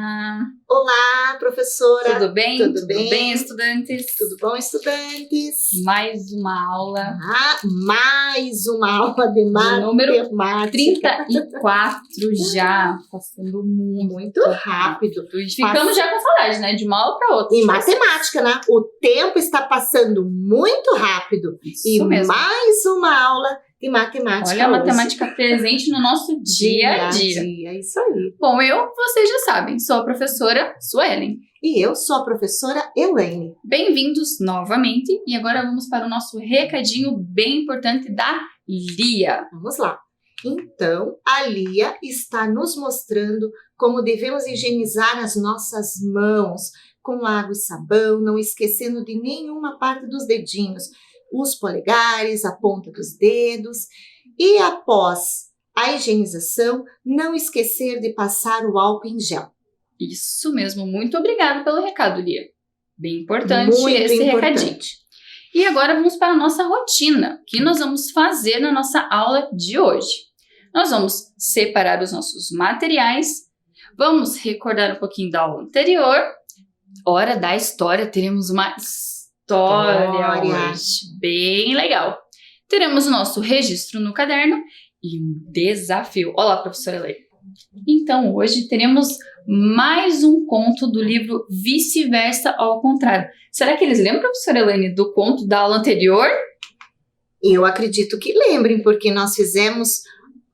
Olá! Olá, professora! Tudo bem? Tudo bem? Tudo bem, estudantes? Tudo bom, estudantes? Mais uma aula. Mais uma aula de número matemática. 34 já, passando muito rápido. Ficamos já com saudade, né? De uma aula para outra. Em matemática, né? O tempo está passando muito rápido. Isso mesmo. Mais uma aula de matemática. Olha a matemática presente no nosso dia a dia. É isso aí. Bom, vocês já sabem, sou a professora Suelen. E eu sou a professora Elaine. Bem-vindos novamente. E agora vamos para o nosso recadinho bem importante da Lia. Vamos lá. Então, a Lia está nos mostrando como devemos higienizar as nossas mãos com água e sabão, não esquecendo de nenhuma parte dos dedinhos, os polegares, a ponta dos dedos. E após a higienização, não esquecer de passar o álcool em gel. Isso mesmo, muito obrigada pelo recado, Lia. Bem importante esse recadinho. E agora vamos para a nossa rotina, o que nós vamos fazer na nossa aula de hoje. Nós vamos separar os nossos materiais, vamos recordar um pouquinho da aula anterior. Hora da história, teremos uma história hoje, bem legal. Teremos o nosso registro no caderno e um desafio. Olá, professora Elaine. Então, hoje teremos mais um conto do livro Vice-Versa ao Contrário. Será que eles lembram, professora Elaine, do conto da aula anterior? Eu acredito que lembrem, porque nós fizemos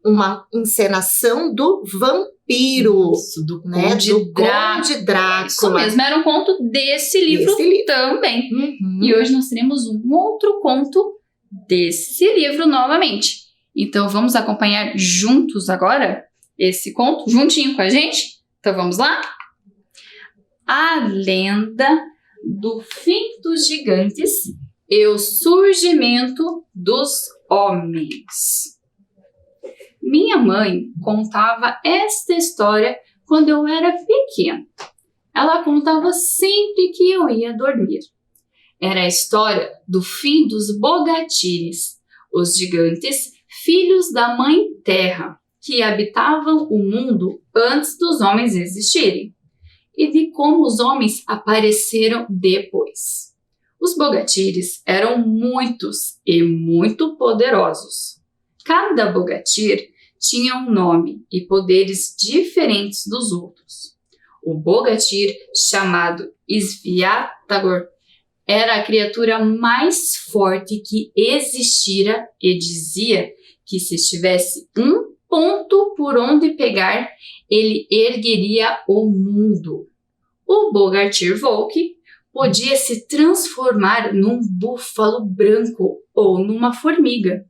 uma encenação do vampiro. Isso, do Conde Drácula. Isso mesmo, era um conto desse livro também. E hoje nós teremos um outro conto desse livro novamente. Então, vamos acompanhar juntos agora esse conto, juntinho com a gente? Então, vamos lá? A lenda do fim dos gigantes e o surgimento dos homens. Minha mãe contava esta história quando eu era pequena. Ela contava sempre que eu ia dormir. Era a história do fim dos Bogatires, os gigantes, filhos da Mãe Terra, que habitavam o mundo antes dos homens existirem, e de como os homens apareceram depois. Os Bogatires eram muitos e muito poderosos. Cada Bogatir tinha um nome e poderes diferentes dos outros. O Bogatir, chamado Sviatagor, era a criatura mais forte que existira e dizia que se tivesse um ponto por onde pegar, ele ergueria o mundo. O Bogatir Volk podia se transformar num búfalo branco ou numa formiga,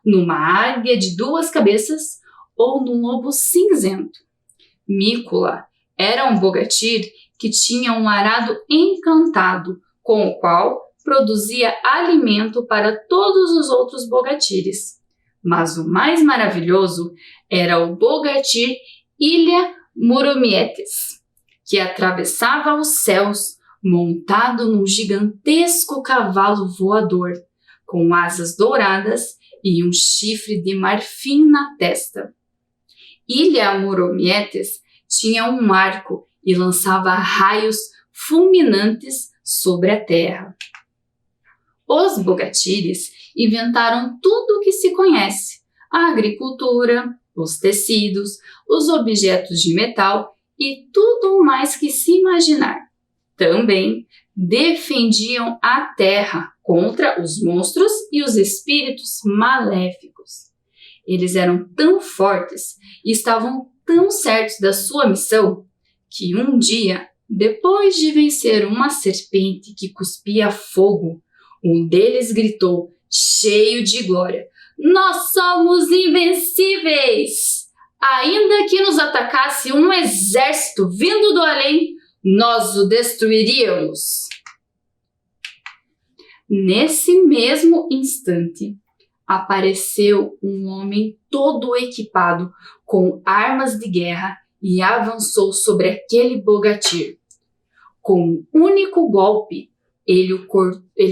numa águia de 2 cabeças ou num lobo cinzento. Mícola era um Bogatir que tinha um arado encantado, com o qual produzia alimento para todos os outros Bogatires. Mas o mais maravilhoso era o Bogatir Ilha Muromietes, que atravessava os céus montado num gigantesco cavalo voador, com asas douradas e um chifre de marfim na testa. Ilha Muromietes tinha um arco e lançava raios fulminantes sobre a terra. Os Bogatires inventaram tudo o que se conhece: a agricultura, os tecidos, os objetos de metal e tudo mais que se imaginar. Também defendiam a terra contra os monstros e os espíritos maléficos. Eles eram tão fortes e estavam tão certos da sua missão que um dia, depois de vencer uma serpente que cuspia fogo, um deles gritou, cheio de glória: "Nós somos invencíveis! Ainda que nos atacasse um exército vindo do além, nós o destruiríamos." Nesse mesmo instante, apareceu um homem todo equipado com armas de guerra e avançou sobre aquele Bogatir. Com um único golpe, ele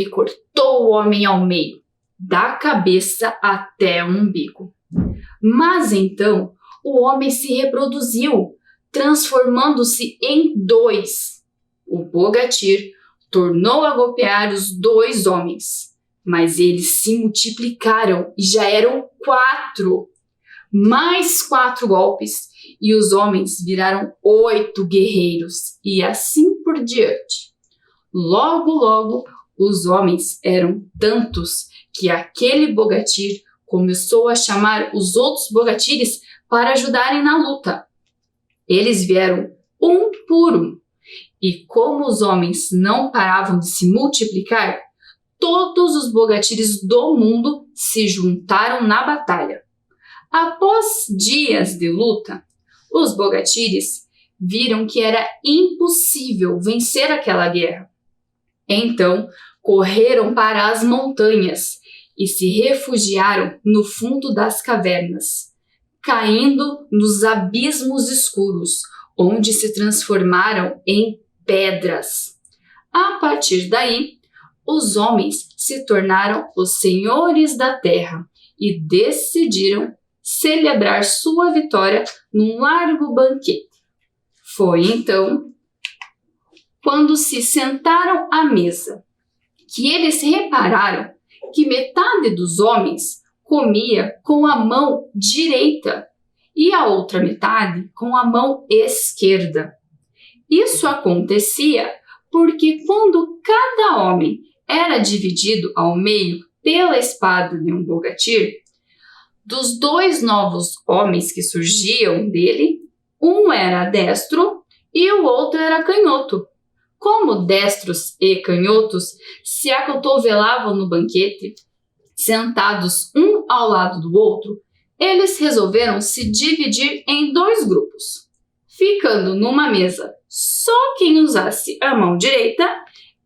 cortou o homem ao meio, da cabeça até o umbigo. Mas então o homem se reproduziu, transformando-se em 2. O bogatir tornou a golpear os 2 homens, mas eles se multiplicaram e já eram 4. Mais 4 golpes e os homens viraram 8 guerreiros e assim por diante. Logo, logo, os homens eram tantos que aquele bogatir começou a chamar os outros bogatires para ajudarem na luta. Eles vieram um por um, e como os homens não paravam de se multiplicar, todos os bogatires do mundo se juntaram na batalha. Após dias de luta, os bogatires viram que era impossível vencer aquela guerra. Então, correram para as montanhas e se refugiaram no fundo das cavernas, caindo nos abismos escuros, onde se transformaram em pedras. A partir daí, os homens se tornaram os senhores da terra e decidiram celebrar sua vitória num largo banquete. Foi então, quando se sentaram à mesa, que eles repararam que metade dos homens comia com a mão direita e a outra metade com a mão esquerda. Isso acontecia porque quando cada homem era dividido ao meio pela espada de um bogatir, dos 2 novos homens que surgiam dele, um era destro e o outro era canhoto. Como destros e canhotos se acotovelavam no banquete, sentados um ao lado do outro, eles resolveram se dividir em 2 grupos, ficando numa mesa só quem usasse a mão direita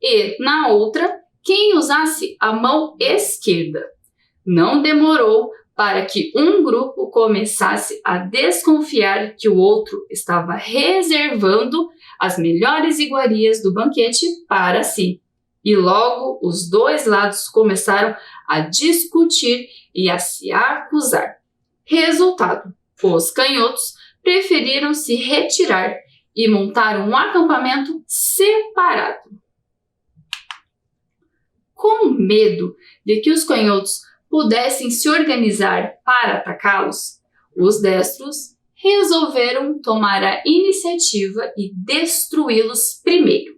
e na outra quem usasse a mão esquerda. Não demorou para que um grupo começasse a desconfiar que o outro estava reservando as melhores iguarias do banquete para si. E logo os 2 lados começaram a discutir e a se acusar. Resultado: os canhotos preferiram se retirar e montar um acampamento separado. Com medo de que os canhotos pudessem se organizar para atacá-los, os destros resolveram tomar a iniciativa e destruí-los primeiro.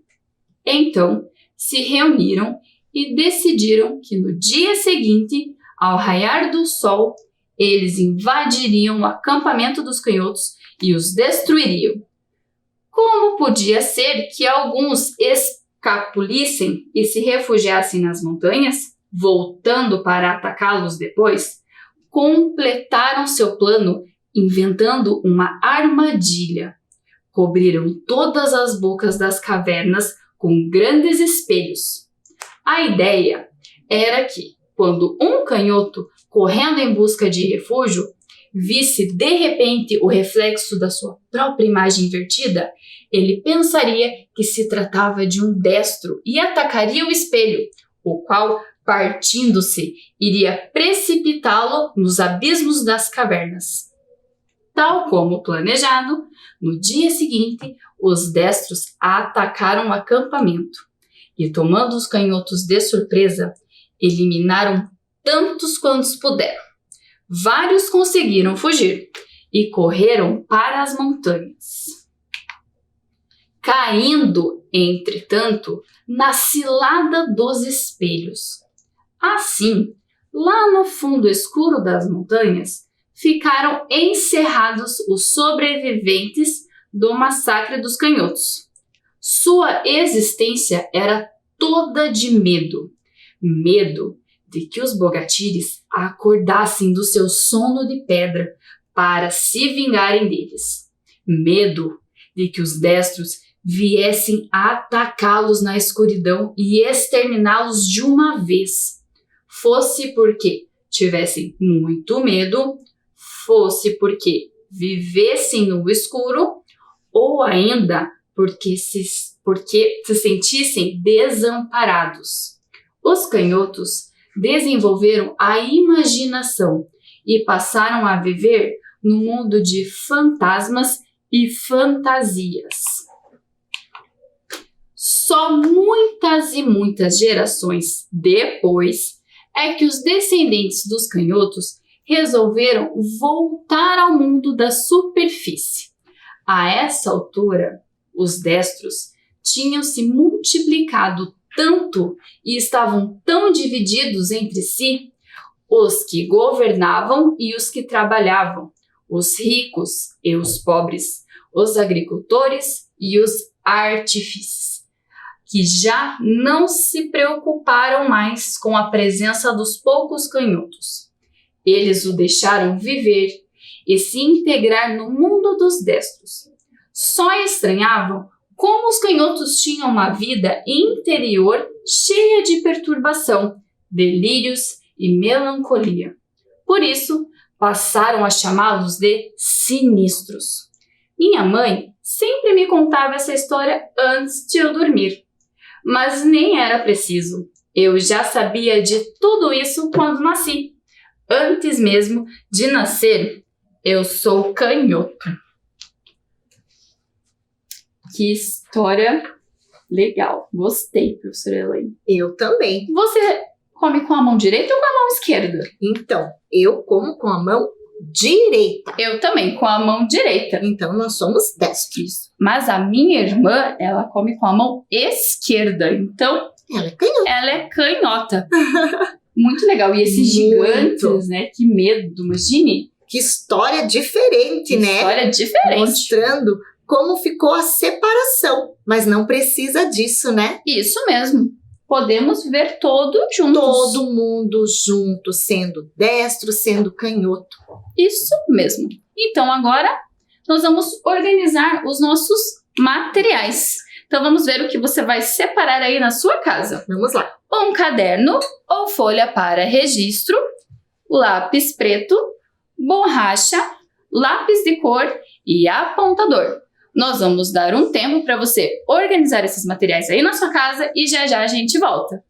Então, se reuniram e decidiram que no dia seguinte, ao raiar do sol, eles invadiriam o acampamento dos canhotos e os destruiriam. Como podia ser que alguns escapulissem e se refugiassem nas montanhas, voltando para atacá-los depois, completaram seu plano inventando uma armadilha. Cobriram todas as bocas das cavernas com grandes espelhos. A ideia era que, quando um canhoto, correndo em busca de refúgio, visse de repente o reflexo da sua própria imagem invertida, ele pensaria que se tratava de um destro e atacaria o espelho, o qual, partindo-se, iria precipitá-lo nos abismos das cavernas. Tal como planejado, no dia seguinte, os destros atacaram o acampamento e, tomando os canhotos de surpresa, eliminaram tantos quantos puderam. Vários conseguiram fugir e correram para as montanhas. Caindo, entretanto, na cilada dos espelhos. Assim, lá no fundo escuro das montanhas, ficaram encerrados os sobreviventes do massacre dos canhotos. Sua existência era toda de medo. Medo de que os bogatires acordassem do seu sono de pedra para se vingarem deles. Medo de que os destros viessem atacá-los na escuridão e exterminá-los de uma vez. Fosse porque tivessem muito medo, fosse porque vivessem no escuro, ou ainda porque se sentissem desamparados. Os canhotos desenvolveram a imaginação e passaram a viver no mundo de fantasmas e fantasias. Só muitas e muitas gerações depois é que os descendentes dos canhotos resolveram voltar ao mundo da superfície. A essa altura, os destros tinham se multiplicado tanto e estavam tão divididos entre si, os que governavam e os que trabalhavam, os ricos e os pobres, os agricultores e os artífices, que já não se preocuparam mais com a presença dos poucos canhotos. Eles o deixaram viver e se integrar no mundo dos destros. Só estranhavam como os canhotos tinham uma vida interior cheia de perturbação, delírios e melancolia. Por isso, passaram a chamá-los de sinistros. Minha mãe sempre me contava essa história antes de eu dormir. Mas nem era preciso. Eu já sabia de tudo isso quando nasci. Antes mesmo de nascer, eu sou canhoto. Que história legal. Gostei, professora Elaine. Eu também. Você come com a mão direita ou com a mão esquerda? Então, eu como com a mão direita. Eu também, com a mão direita. Então, nós somos destros. Mas a minha irmã, ela come com a mão esquerda. Então, ela é canhota. Ela é canhota. Muito legal. E esses gigantes, né? Que medo, imagine. Que história diferente, né? História diferente. Mostrando como ficou a separação. Mas não precisa disso, né? Isso mesmo. Podemos viver todos juntos. Todo mundo junto, sendo destro, sendo canhoto. Isso mesmo. Então agora nós vamos organizar os nossos materiais. Então vamos ver o que você vai separar aí na sua casa. Vamos lá. Um caderno ou folha para registro, lápis preto, borracha, lápis de cor e apontador. Nós vamos dar um tempo para você organizar esses materiais aí na sua casa e já já a gente volta.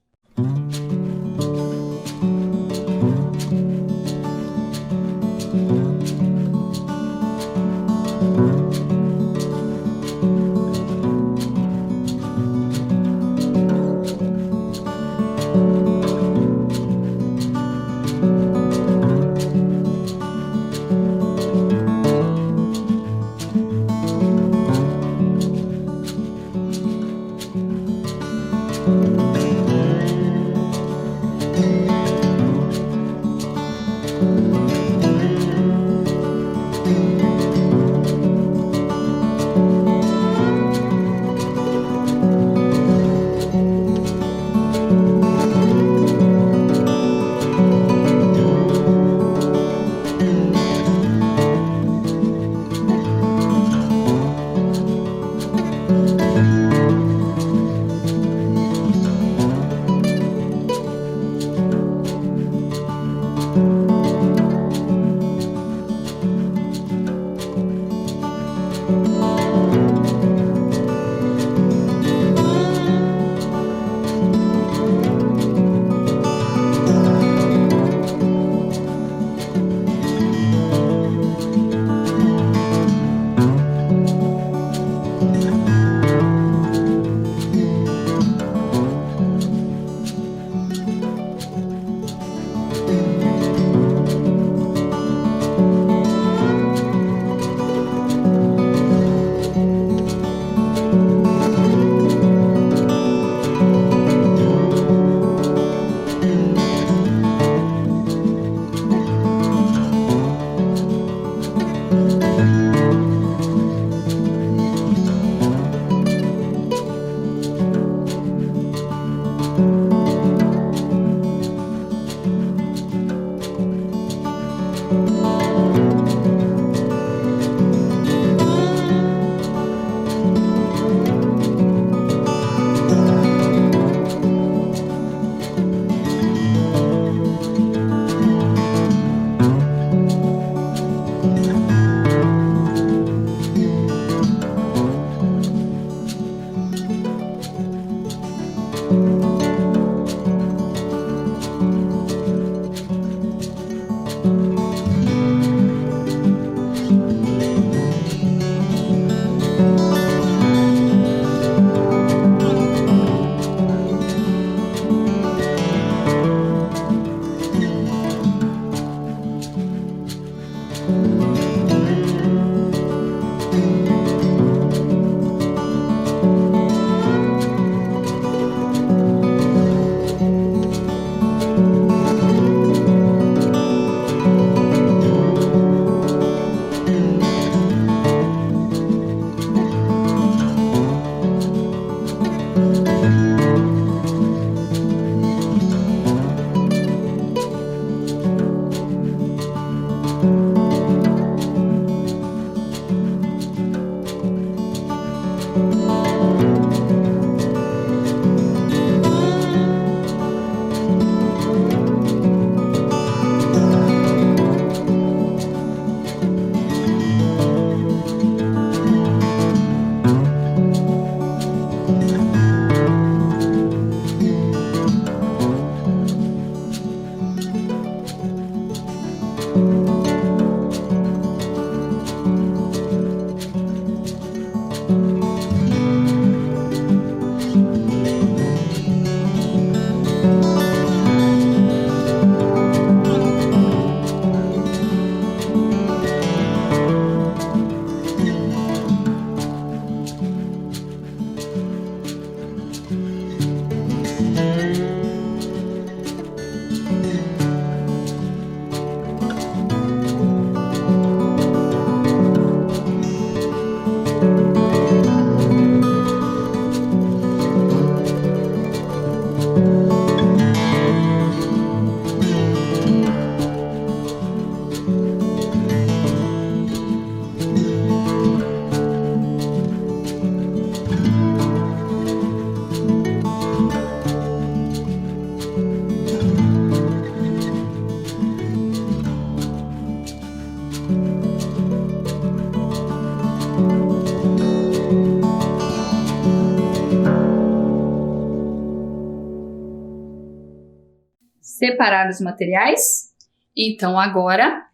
separar os materiais? Então, agora,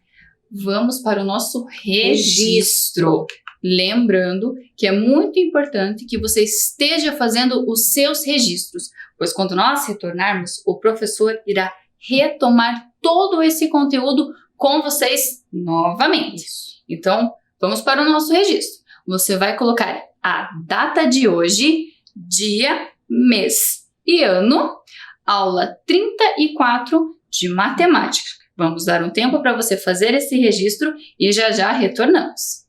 vamos para o nosso registro. Lembrando que é muito importante que você esteja fazendo os seus registros, pois quando nós retornarmos, o professor irá retomar todo esse conteúdo com vocês novamente. Então, vamos para o nosso registro. Você vai colocar a data de hoje, dia, mês e ano, aula 34 de matemática. Vamos dar um tempo para você fazer esse registro e já já retornamos.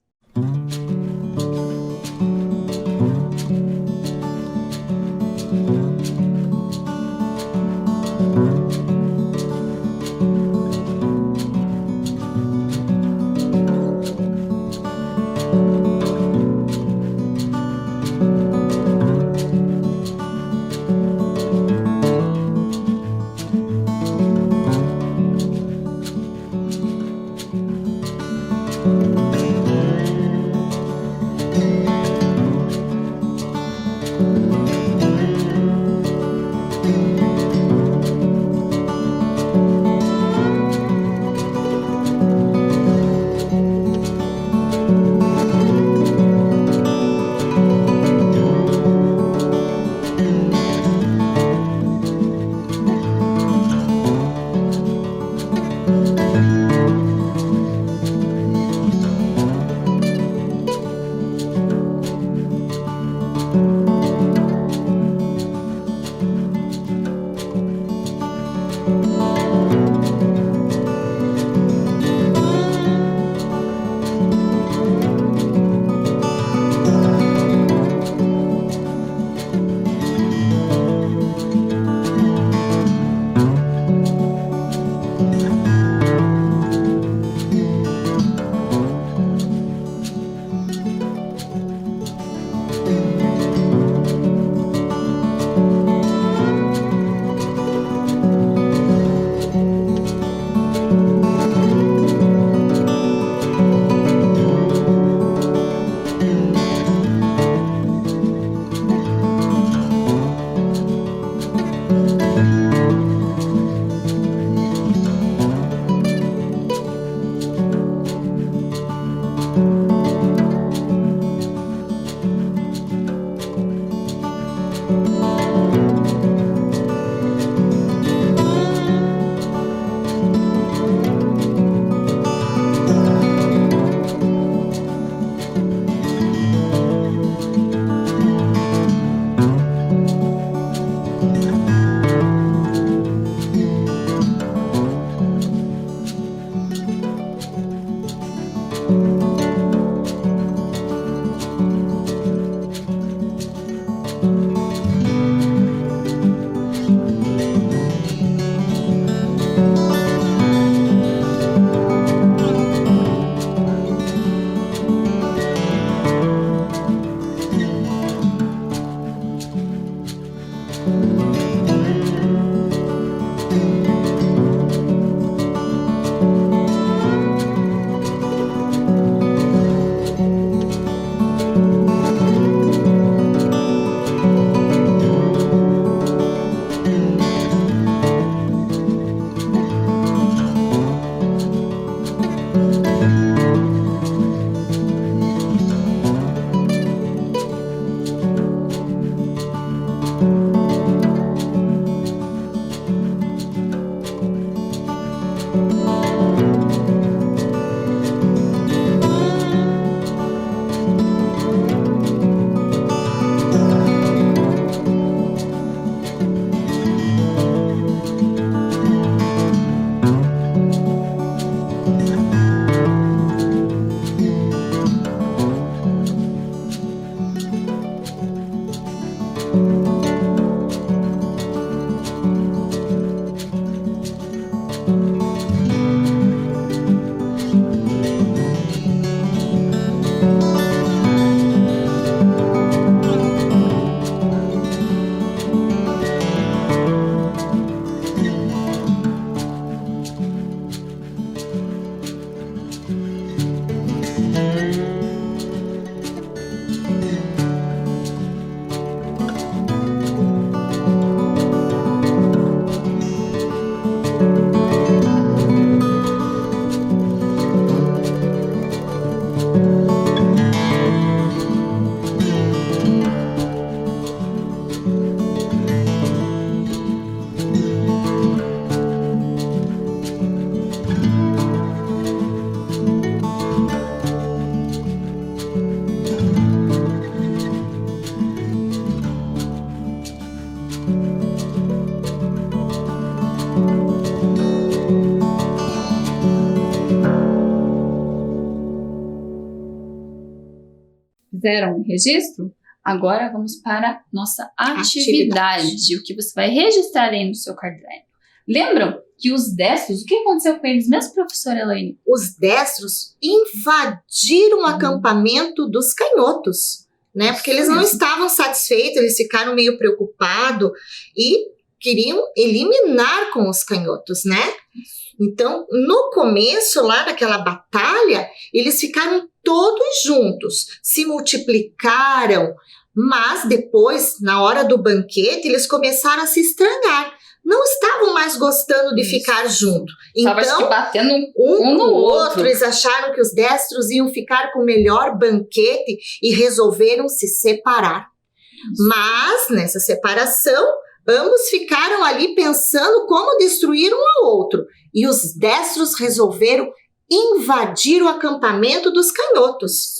fizeram um registro? Agora vamos para nossa atividade. O que você vai registrar aí no seu caderno. Lembram que os destros, o que aconteceu com eles mesmo, professora Elaine? Os destros invadiram o acampamento dos canhotos, né? Porque eles não estavam satisfeitos, eles ficaram meio preocupados e queriam eliminar com os canhotos, né? Então, no começo lá daquela batalha, eles ficaram todos juntos, se multiplicaram, mas depois, na hora do banquete, eles começaram a se estranhar. Não estavam mais gostando de ficar junto. Então, Então, batendo um no outro, eles acharam que os destros iam ficar com o melhor banquete e resolveram se separar. Mas, nessa separação, ambos ficaram ali pensando como destruir um ao outro. E os destros resolveram invadir o acampamento dos canhotos.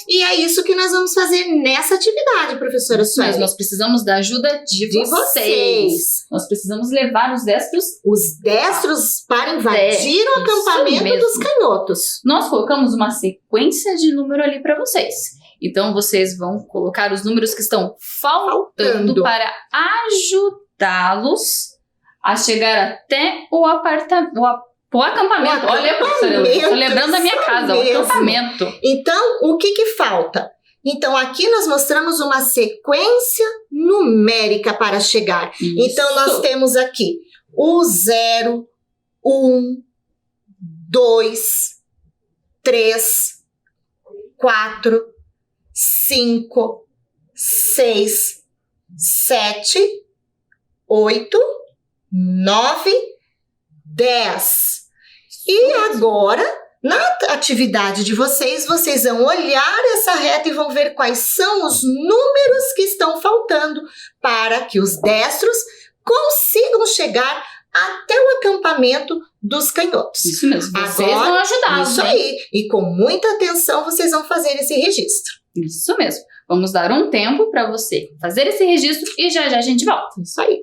E é isso que nós vamos fazer nessa atividade, professora Sueli. Mas nós precisamos da ajuda de vocês. Nós precisamos levar os destros para invadir o acampamento dos canhotos. Nós colocamos uma sequência de número ali para vocês. Então, vocês vão colocar os números que estão faltando para ajudá-los a chegar até o acampamento. Olha, professora, eu estou lembrando da minha casa, mesmo. O acampamento. Então, o que falta? Então, aqui nós mostramos uma sequência numérica para chegar. Isso. Então, nós temos aqui o 0, 1, 2, 3, 4, 5, 6, 7, 8, 9, 10. E agora, na atividade de vocês, vocês vão olhar essa reta e vão ver quais são os números que estão faltando para que os destros consigam chegar até o acampamento dos canhotos. Isso mesmo, vocês vão ajudar. Isso aí, e com muita atenção vocês vão fazer esse registro. Isso mesmo, vamos dar um tempo para você fazer esse registro e já a gente volta. Isso aí.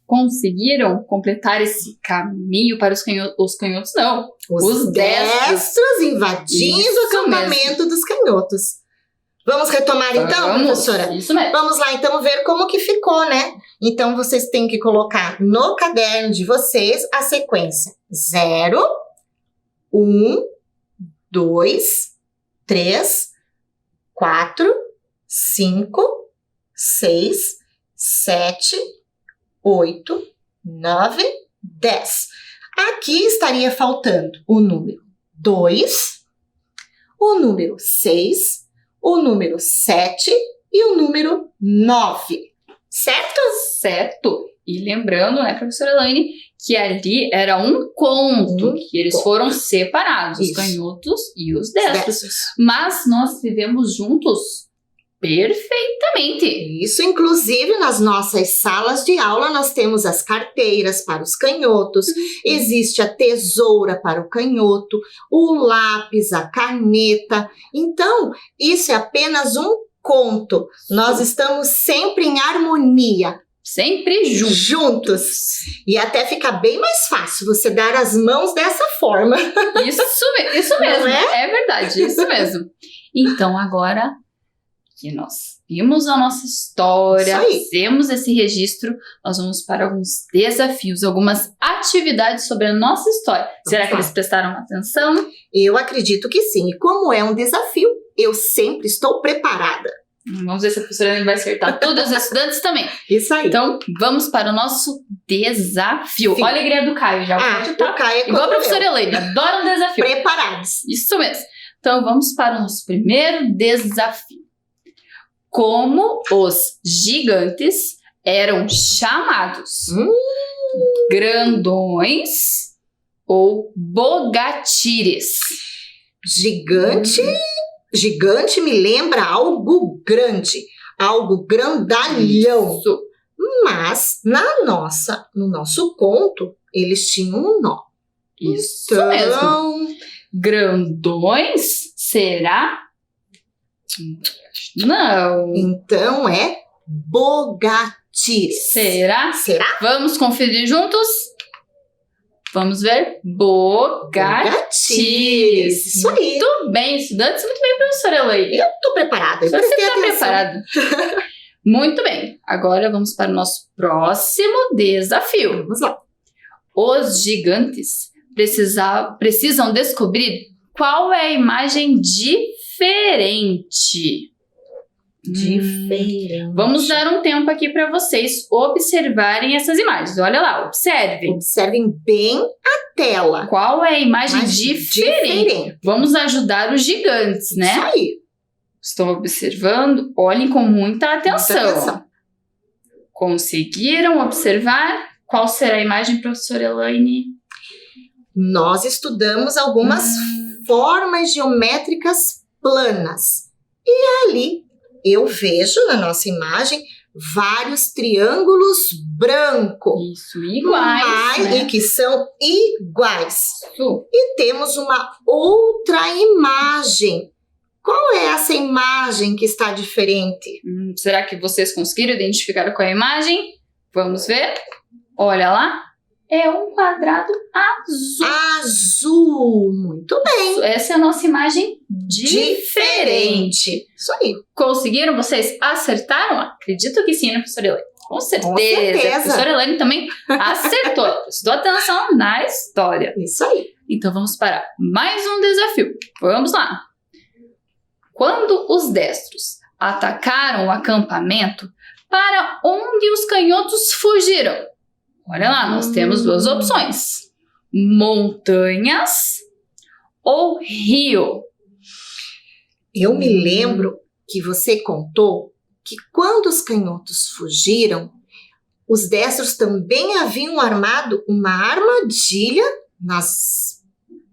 Conseguiram completar esse caminho para os canhotos? Não. Os destros invadindo o acampamento dos canhotos. Vamos retomar então, professora? Isso mesmo. Vamos lá então ver como que ficou, né? Então vocês têm que colocar no caderno de vocês a sequência 0, 1, 2, 3, 4, 5, 6, 7, 8, 9, 10. Aqui estaria faltando o número 2, o número 6, o número 7 e o número 9. Certo? Certo. E lembrando, né, professora Elaine, que ali era um conto, que eles foram separados, os canhotos e os destros. Mas nós vivemos juntos perfeitamente. Isso, inclusive nas nossas salas de aula nós temos as carteiras para os canhotos, existe a tesoura para o canhoto, o lápis, a caneta. Então, isso é apenas um conto. Nós estamos sempre em harmonia. Sempre juntos. E até fica bem mais fácil você dar as mãos dessa forma. Isso mesmo. É verdade, isso mesmo. Então, agora que nós vimos a nossa história, fizemos esse registro, nós vamos para alguns desafios, algumas atividades sobre a nossa história. Será que eles prestaram atenção? Eu acredito que sim. E como é um desafio, eu sempre estou preparada. Vamos ver se a professora vai acertar tudo, os estudantes também. Isso aí. Então, vamos para o nosso desafio. Sim. Olha a alegria do Caio já. O Caio é igual a professora Elaine, adora um desafio. Preparados. Isso mesmo. Então, vamos para o nosso primeiro desafio. Como os gigantes eram chamados? Grandões ou bogatires? Gigante me lembra algo grande, algo grandalhão. Isso. Mas no nosso conto, eles tinham um nó. Isso mesmo. Grandões, será? Não. Então é bogatires. Será? Vamos conferir juntos? Vamos ver. Bogatires. Isso aí. Muito bem, estudantes. Muito bem, professora Elaine. Eu tô preparada. Você está preparada. Muito bem. Agora vamos para o nosso próximo desafio. Vamos lá. Os gigantes precisam descobrir qual é a imagem diferente. Vamos dar um tempo aqui para vocês observarem essas imagens. Olha lá, observem. Observem bem a tela. Qual é a imagem diferente? Vamos ajudar os gigantes, né? Isso aí. Estão observando? Olhem com muita atenção. Conseguiram observar? Qual será a imagem, professora Elaine? Nós estudamos algumas formas geométricas planas. E ali eu vejo na nossa imagem vários triângulos brancos. Isso, iguais. E que são iguais. E temos uma outra imagem. Qual é essa imagem que está diferente? Será que vocês conseguiram identificar qual é a imagem? Vamos ver? Olha lá. É um quadrado azul. Azul, muito bem. Essa é a nossa imagem diferente. Isso aí. Conseguiram? Vocês acertaram? Acredito que sim, né, professora Elaine? Com certeza. A professora Elaine também acertou. Prestou atenção na história. Isso aí. Então vamos para mais um desafio. Vamos lá. Quando os destros atacaram o acampamento, para onde os canhotos fugiram? Olha lá, nós temos duas opções. Montanhas ou rio? Eu me lembro que você contou que quando os canhotos fugiram, os destros também haviam armado uma armadilha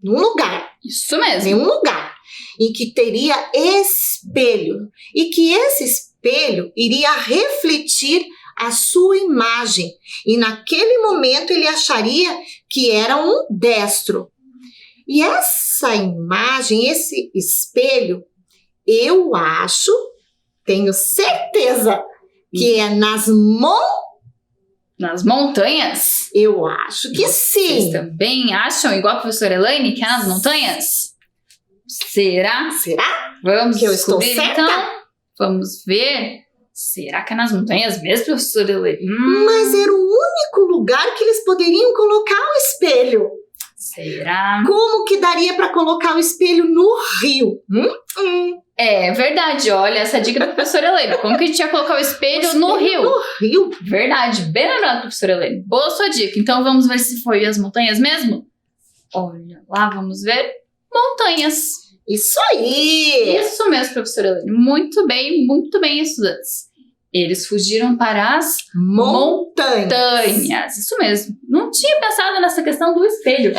num lugar. Isso mesmo. Em um lugar em que teria espelho e que esse espelho iria refletir a sua imagem e naquele momento ele acharia que era um destro. E essa imagem, esse espelho, eu acho, tenho certeza que é nas montanhas? Eu acho que sim. Vocês também acham, igual a professora Elaine, que é nas montanhas? Será? Será? Vamos que eu estou certa? Então. Vamos ver. Será que é nas montanhas mesmo, professora Elaine? Mas era o único lugar que eles poderiam colocar o espelho. Será? Como que daria para colocar o espelho no rio? É verdade, olha essa dica da professora Elaine. Como que a gente ia colocar o espelho no rio? No rio. Verdade, bem lembrado, professora Elaine. Boa sua dica. Então vamos ver se foi as montanhas mesmo? Olha lá, vamos ver. Montanhas. Isso aí. Isso mesmo, professora Elaine. Muito bem, estudantes. Eles fugiram para as montanhas. Isso mesmo. Não tinha pensado nessa questão do espelho.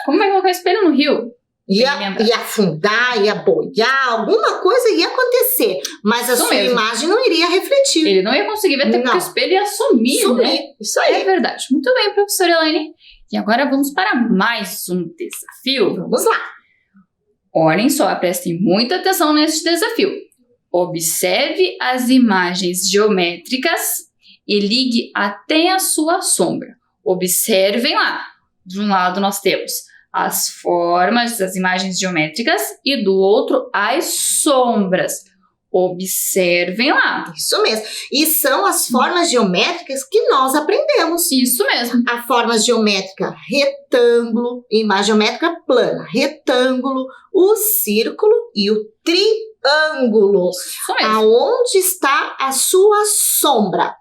Como vai colocar o espelho no rio? Ia afundar, ia boiar, alguma coisa ia acontecer. Mas a sua imagem não iria refletir. Ele não ia conseguir ver, até porque o espelho ia sumir, né? Isso aí. É verdade. Muito bem, professora Elaine. E agora vamos para mais um desafio. Vamos lá. Olhem só, prestem muita atenção neste desafio. Observe as imagens geométricas e ligue até a sua sombra. Observem lá. De um lado nós temos as formas das imagens geométricas e do outro as sombras. Observem lá. Isso mesmo. E são as formas geométricas que nós aprendemos. Isso mesmo. A forma geométrica retângulo, imagem geométrica plana, retângulo, o círculo e o triângulo. Isso mesmo. Aonde está a sua sombra?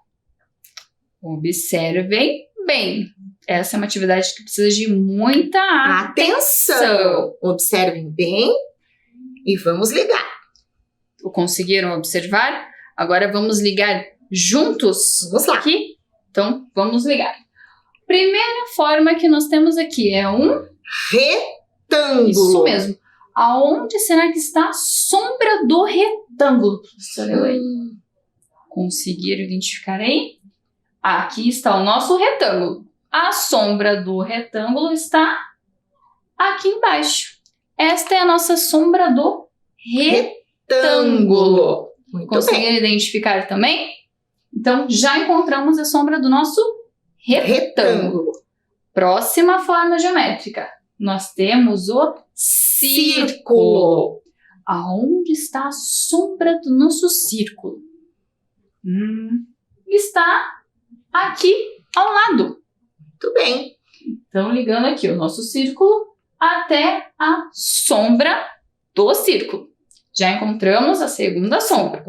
Observem bem. Essa é uma atividade que precisa de muita atenção. Observem bem e vamos ligar. Conseguiram observar? Agora vamos ligar juntos. Vamos lá. Aqui? Então, vamos ligar. Primeira forma que nós temos aqui é um retângulo. Isso mesmo. Aonde será que está a sombra do retângulo, professora Elaine? Conseguiram identificar aí? Aqui está o nosso retângulo. A sombra do retângulo está aqui embaixo. Esta é a nossa sombra do retângulo. Conseguiram identificar também? Então, já encontramos a sombra do nosso retângulo. Próxima forma geométrica. Nós temos o círculo. Aonde está a sombra do nosso círculo? Está aqui ao lado. Muito bem. Então, ligando aqui o nosso círculo até a sombra do círculo. Já encontramos a segunda sombra.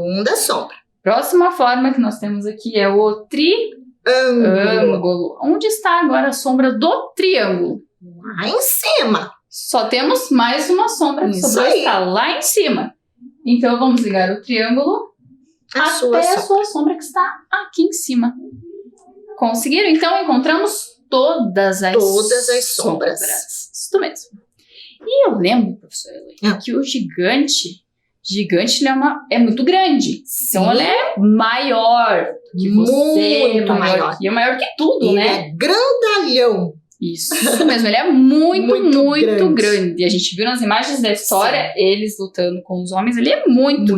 Próxima forma que nós temos aqui é o triângulo. Onde está agora a sombra do triângulo? Lá em cima. Só temos mais uma sombra que sobrou, está lá em cima. Então, vamos ligar o triângulo até a sua sombra que está aqui em cima. Conseguiram? Então, encontramos todas as sombras. Isso mesmo. E eu lembro, professora Elaine, que o gigante ele é muito grande. Sim. Então, ele é maior que você. Muito maior. E é maior que tudo, ele né? É grandalhão. Isso mesmo, ele é muito grande. A gente viu nas imagens da história, eles lutando com os homens, ele é muito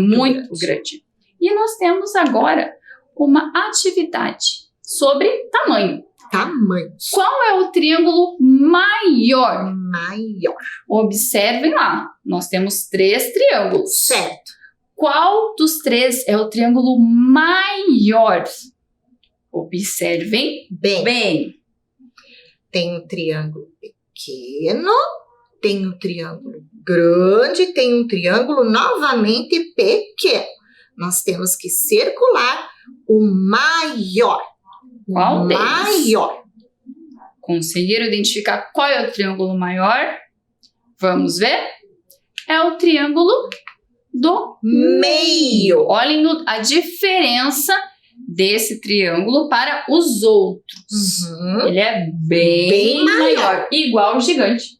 grande. E nós temos agora uma atividade sobre tamanho. tamanhos. Qual é o triângulo maior? Maior. Observem lá, nós temos 3 triângulos. Certo. Qual dos 3 é o triângulo maior? Observem bem. Tem um triângulo pequeno, tem um triângulo grande, tem um triângulo novamente pequeno. Nós temos que circular o maior. Qual deles? Maior. Conseguiram identificar qual é o triângulo maior? Vamos ver? É o triângulo do meio. Olhem a diferença desse triângulo para os outros. Ele é bem maior, igual o gigante.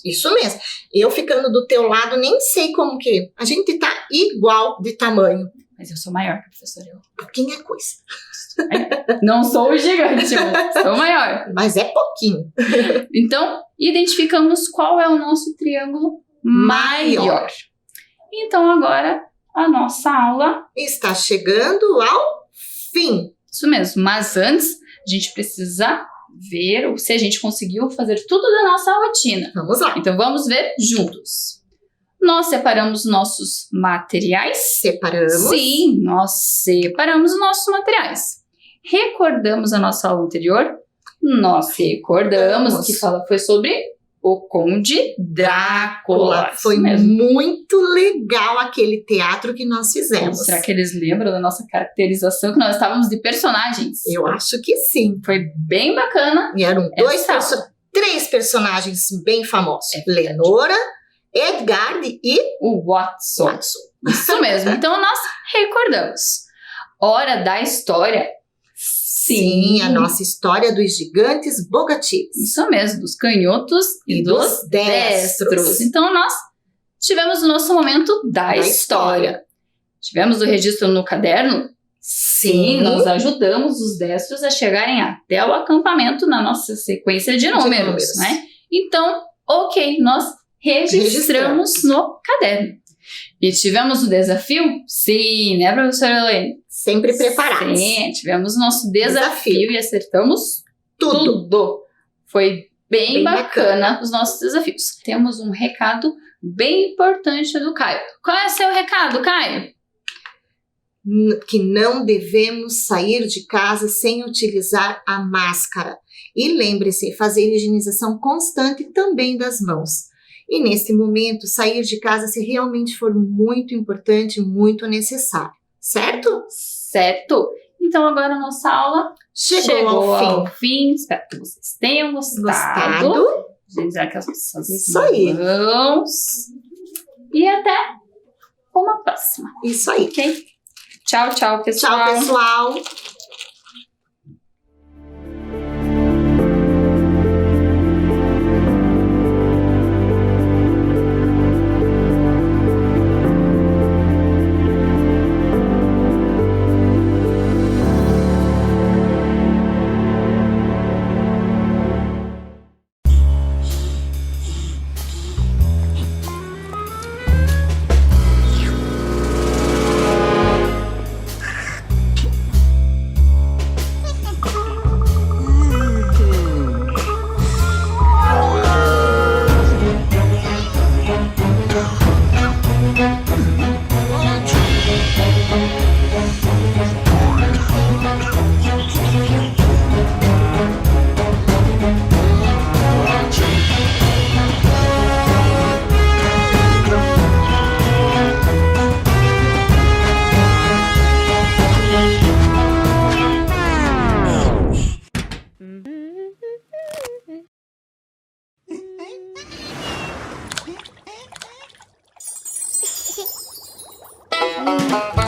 Isso mesmo. Eu ficando do teu lado, nem sei como que a gente tá igual de tamanho. Mas eu sou maior, professora. Pouquinha coisa. Não sou o gigante, mas sou maior. Mas é pouquinho. Então, identificamos qual é o nosso triângulo maior. Então, agora, a nossa aula está chegando ao fim. Isso mesmo, mas antes a gente precisa ver se a gente conseguiu fazer tudo da nossa rotina. Vamos lá. Então vamos ver juntos. Nós separamos nossos materiais? Separamos. Sim, nós separamos os nossos materiais. Recordamos a nossa aula anterior? Nós recordamos que foi sobre o Conde Drácula. Foi muito legal aquele teatro que nós fizemos. Será que eles lembram da nossa caracterização, que nós estávamos de personagens? Eu acho que sim. Foi bem bacana. E eram 3 personagens bem famosos. Lenora, Edgard e o Watson. Isso mesmo. Então nós recordamos. Hora da história. Sim, a nossa história dos gigantes bogatis. Isso mesmo, dos canhotos e dos destros. Então, nós tivemos o nosso momento da história. Tivemos o registro no caderno? Sim, nós ajudamos os destros a chegarem até o acampamento na nossa sequência de números, né? Então, ok, nós registramos no caderno. E tivemos o desafio? Sim, né, professora Elaine? Sempre preparados. Sim, tivemos o nosso desafio e acertamos tudo. Foi bem bacana os nossos desafios. Temos um recado bem importante do Caio. Qual é o seu recado, Caio? Que não devemos sair de casa sem utilizar a máscara. E lembre-se, fazer higienização constante também das mãos. E neste momento, sair de casa se realmente for muito importante, muito necessário. Certo? Certo. Então agora a nossa aula chegou ao fim. Espero que vocês tenham gostado. Higienizar com as nossas mãos. E até uma próxima. Isso aí. Ok? Tchau, tchau, pessoal. Tchau, pessoal. Música